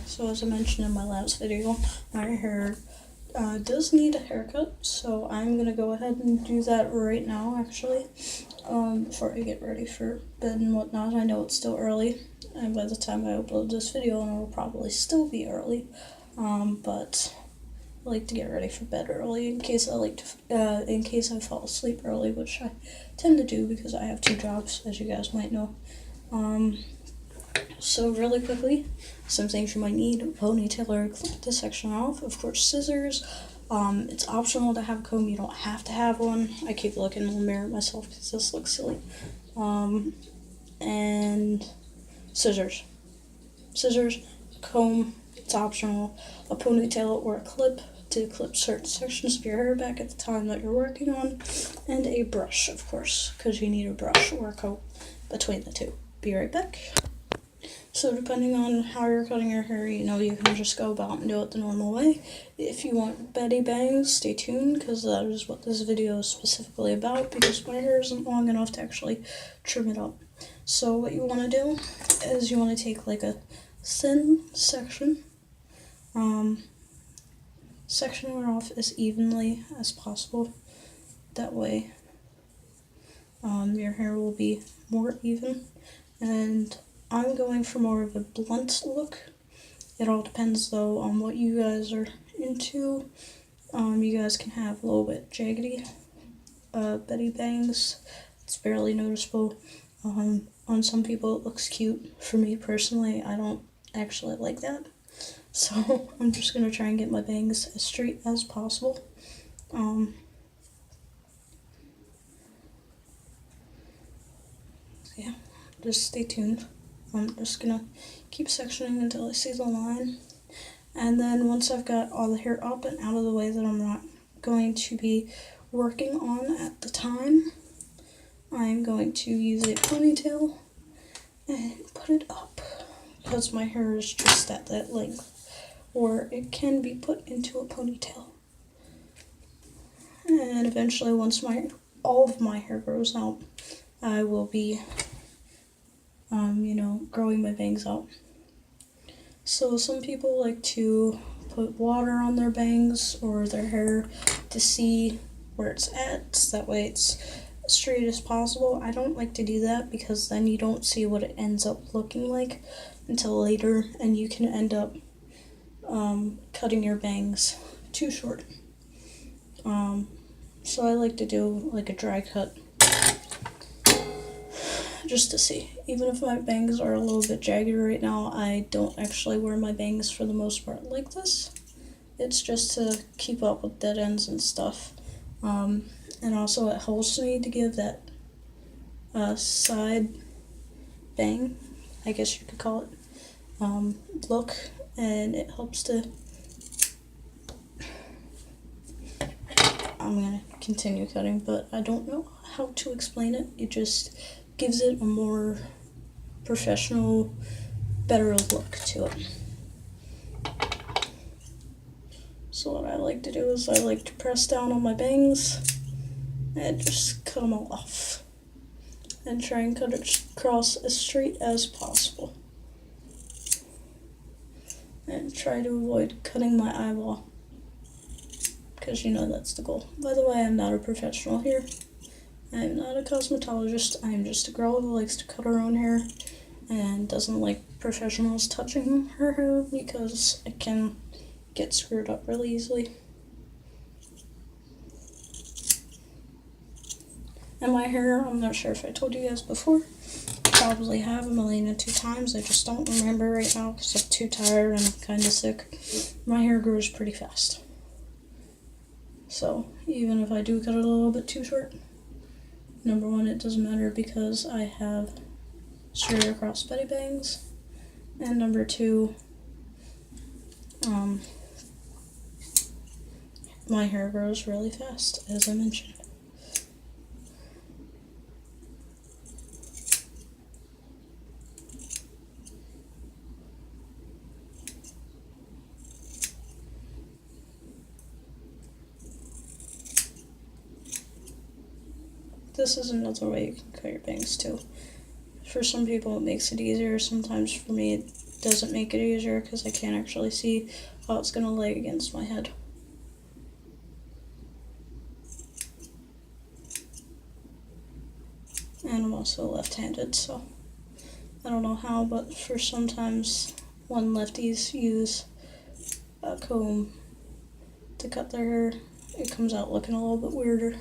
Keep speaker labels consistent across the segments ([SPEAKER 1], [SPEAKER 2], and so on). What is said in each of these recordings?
[SPEAKER 1] So as I mentioned in my last video, my hair does need a haircut, so I'm gonna go ahead and do that right now actually, before I get ready for bed and whatnot. I know it's still early, and by the time I upload this video, it will probably still be early, but I like to get ready for bed early in case I fall asleep early, which I tend to do because I have 2 jobs, as you guys might know. So really quickly, some things you might need: a ponytail or clip this section off, of course scissors. It's optional to have a comb, you don't have to have one. I keep looking in the mirror at myself because this looks silly. And scissors, comb, it's optional, a ponytail or a clip to clip certain sections of your hair back at the time that you're working on, and a brush, of course, because you need a brush or a comb between the two. Be right back. So depending on how you're cutting your hair, you can just go about and do it the normal way. If you want Betty bangs, stay tuned, because that is what this video is specifically about, because my hair isn't long enough to actually trim it up. So what you want to do is you want to take like a thin section, section it off as evenly as possible. That way your hair will be more even. And I'm going for more of a blunt look. It all depends though on what you guys are into. You guys can have a little bit jaggedy Betty bangs. It's barely noticeable. On some people it looks cute. For me personally, I don't actually like that. So I'm just gonna try and get my bangs as straight as possible. Yeah, just stay tuned. I'm just gonna keep sectioning until I see the line, and then once I've got all the hair up and out of the way that I'm not going to be working on at the time, I'm going to use a ponytail and put it up, because my hair is just at that length, or it can be put into a ponytail. And eventually, once all of my hair grows out, I will be growing my bangs out. So some people like to put water on their bangs or their hair to see where it's at, so that way it's as straight as possible. I don't like to do that because then you don't see what it ends up looking like until later, and you can end up cutting your bangs too short. So I like to do like a dry cut, just to see. Even if my bangs are a little bit jagged right now, I don't actually wear my bangs for the most part like this. It's just to keep up with dead ends and stuff. And also it helps me to give that side bang, I guess you could call it, look, and it helps to... I'm gonna continue cutting, but I don't know how to explain it. It just gives it a more professional, better look to it. So what I like to do is I like to press down on my bangs and just cut them all off, and try and cut it across as straight as possible, and try to avoid cutting my eyeball, because that's the goal. By the way, I'm not a professional here. I'm not a cosmetologist. I'm just a girl who likes to cut her own hair and doesn't like professionals touching her hair because it can get screwed up really easily. And my hair, I'm not sure if I told you guys before. Probably have 1,000,002 times. I just don't remember right now because I'm too tired and I'm kind of sick. My hair grows pretty fast. So even if I do cut it a little bit too short, number one, it doesn't matter because I have straight across Betty bangs, and number two, my hair grows really fast, as I mentioned. This is another way you can cut your bangs too. For some people it makes it easier, sometimes for me it doesn't make it easier because I can't actually see how it's going to lay against my head. And I'm also left-handed, so I don't know how, but for sometimes when lefties use a comb to cut their hair, it comes out looking a little bit weirder.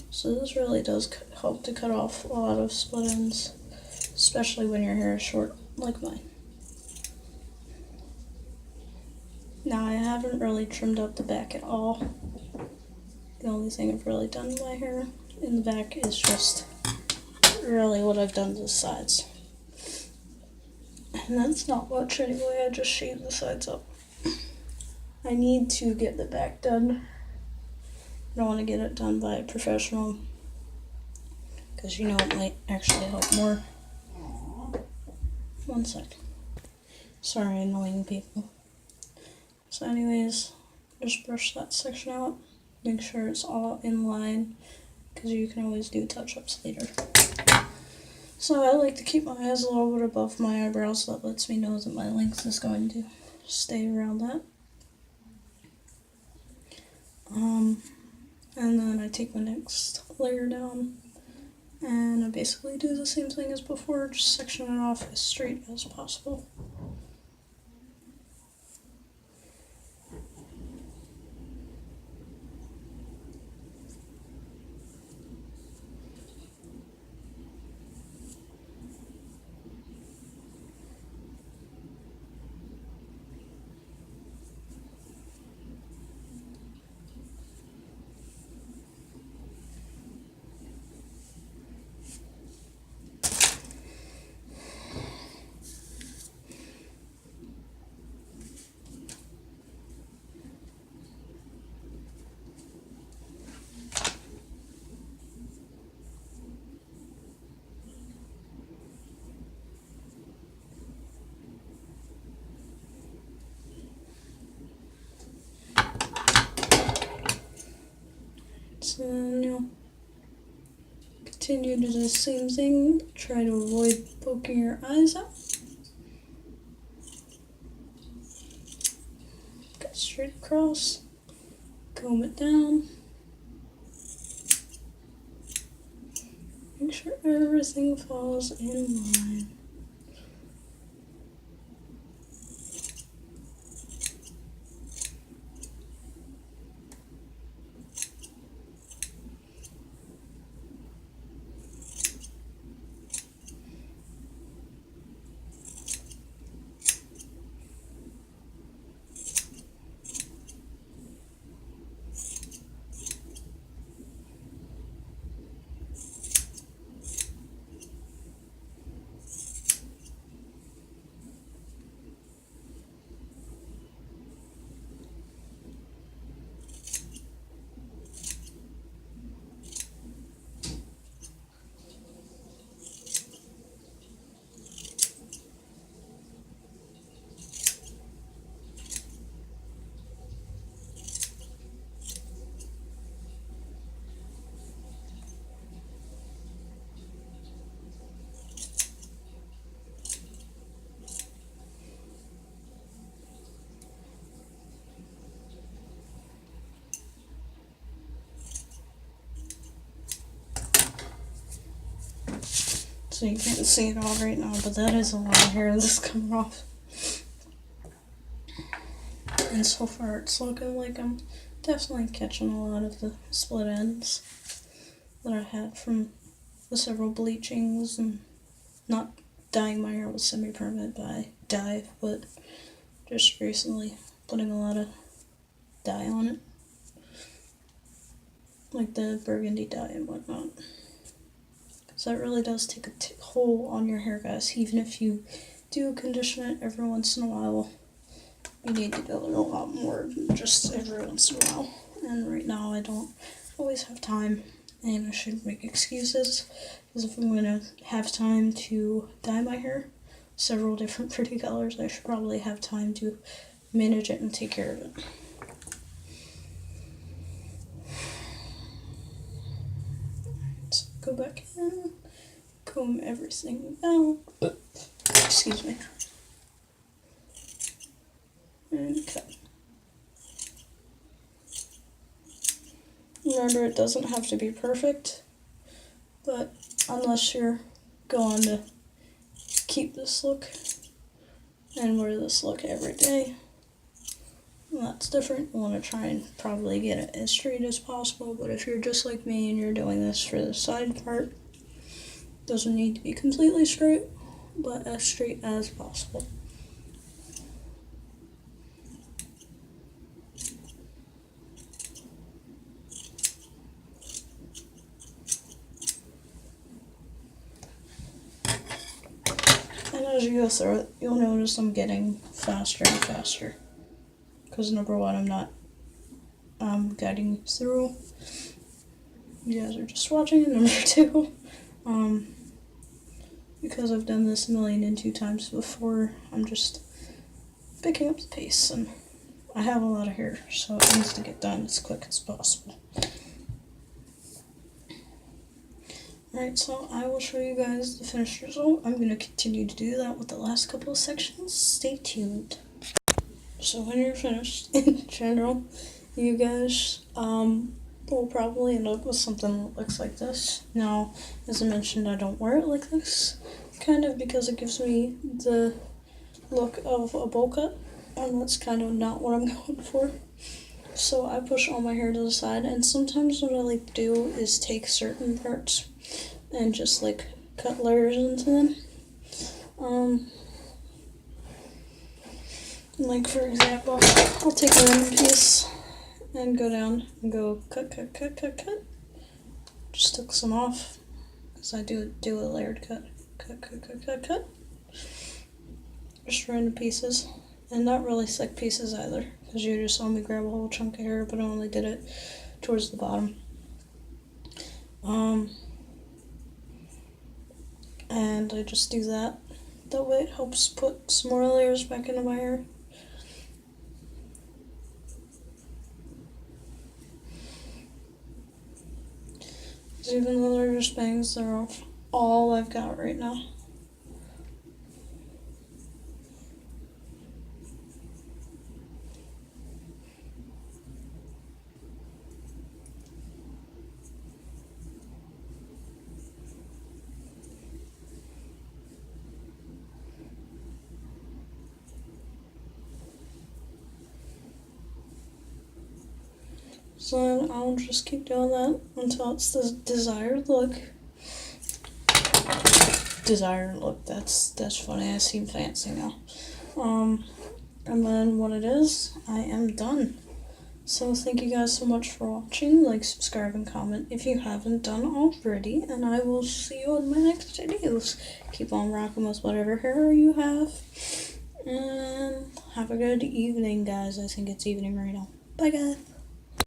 [SPEAKER 1] So this really does help to cut off a lot of split ends, especially when your hair is short like mine. Now I haven't really trimmed up the back at all. The only thing I've really done to my hair in the back is just really what I've done to the sides. And that's not much anyway, I just shaved the sides up. I need to get the back done. I don't want to get it done by a professional because you know it might actually help more. One sec. Sorry, annoying people. So anyways, just brush that section out. Make sure it's all in line because you can always do touch-ups later. So I like to keep my eyes a little bit above my eyebrows, so that lets me know that my length is going to stay around that. And then I take my next layer down, and I basically do the same thing as before, just section it off as straight as possible. So then continue to do the same thing. Try to avoid poking your eyes out. Cut straight across. Comb it down. Make sure everything falls in line. So you can't see it all right now, but that is a lot of hair that's coming off. And so far it's looking like I'm definitely catching a lot of the split ends that I had from the several bleachings and not dyeing my hair with semi-permanent dye, but just recently putting a lot of dye on it. Like the burgundy dye and whatnot. So it really does take a toll on your hair, guys. Even if you do condition it every once in a while, you need to do it a lot more than just every once in a while. And right now I don't always have time, and I shouldn't make excuses, because if I'm going to have time to dye my hair several different pretty colors, I should probably have time to manage it and take care of it. So go back in, comb everything out. Excuse me. And cut. Remember, it doesn't have to be perfect, but unless you're going to keep this look and wear this look every day, well, that's different. You want to try and probably get it as straight as possible, but if you're just like me and you're doing this for the side part, it doesn't need to be completely straight, but as straight as possible. And as you go through it, you'll notice I'm getting faster and faster. Because number one, I'm not guiding you through. You guys are just watching. And number two, because I've done this 1,002 times before, I'm just picking up the pace. And I have a lot of hair, so it needs to get done as quick as possible. Alright, so I will show you guys the finished result. I'm going to continue to do that with the last couple of sections. Stay tuned. So when you're finished, in general, you guys will probably end up with something that looks like this. Now, as I mentioned, I don't wear it like this, kind of because it gives me the look of a bowl cut, and that's kind of not what I'm going for. So I push all my hair to the side, and sometimes what I like to do is take certain parts and just like cut layers into them. Like for example, I'll take a random piece and go down and go cut. Just took some off because I do a layered cut. Cut. Just random pieces, and not really thick pieces either, because you just saw me grab a whole chunk of hair, but I only did it towards the bottom. And I just do that. That way it helps put some more layers back into my hair. Even though they're just bangs, they're all I've got right now. So then I'll just keep doing that until it's the desired look. Desired look, that's funny, I seem fancy now. And then when it is, I am done. So thank you guys so much for watching. Like, subscribe, and comment if you haven't done already. And I will see you in my next videos. Keep on rocking with whatever hair you have. And have a good evening, guys. I think it's evening right now. Bye, guys.